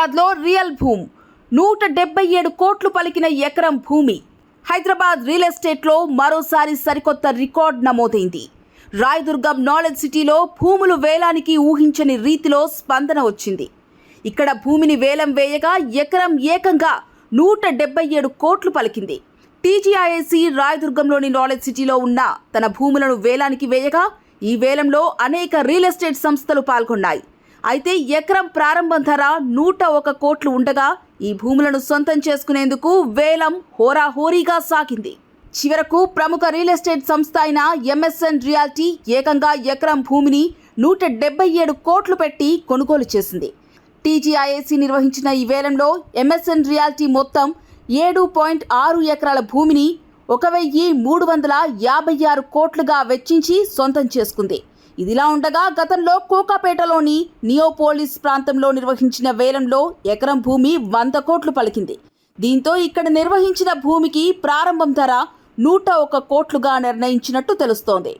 హైదరాబాద్లో real boom 177 కోట్లు పలికిన ఎకరం భూమి. హైదరాబాద్ రియల్ ఎస్టేట్లో మరోసారి సరికొత్త రికార్డ్ నమోదైంది. రాయదుర్గం నాలెడ్జ్ సిటీలో భూములు వేలానికి ఊహించని రీతిలో స్పందన వచ్చింది. ఇక్కడ భూమిని వేలం వేయగా ఎకరం ఏకంగా 177 కోట్లు పలికింది. టీజీఐఏసీ రాయదుర్గంలోని నాలెడ్జ్ సిటీలో ఉన్న తన భూములను వేలానికి వేయగా ఈ వేలంలో అనేక రియల్ ఎస్టేట్ సంస్థలు పాల్గొన్నాయి. అయితే ఎకరం ప్రారంభం ధర 101 కోట్లు ఉండగా ఈ భూములను సొంతం చేసుకునేందుకు వేలం హోరాహోరీగా సాగింది. చివరకు ప్రముఖ రియల్ ఎస్టేట్ సంస్థ అయిన ఎంఎస్ఎన్ రియాల్టీ ఏకంగా ఎకరం భూమిని 177 కోట్లు పెట్టి కొనుగోలు చేసింది. టీజీఐఏసీ నిర్వహించిన ఈ వేలంలో ఎంఎస్ఎన్ రియాల్టీ మొత్తం 7.6 ఎకరాల భూమిని 1,356 కోట్లుగా వెచ్చించి సొంతం చేసుకుంది. ఇదిలా ఉండగా గతంలో కోకాపేటలోని నియోపోలిస్ ప్రాంతంలో నిర్వహించిన వేలంలో ఎకరం భూమి 100 కోట్లు పలికింది. దీంతో ఇక్కడ నిర్వహించిన భూమికి ప్రారంభం ధర 101 కోట్లుగా నిర్ణయించినట్టు తెలుస్తోంది.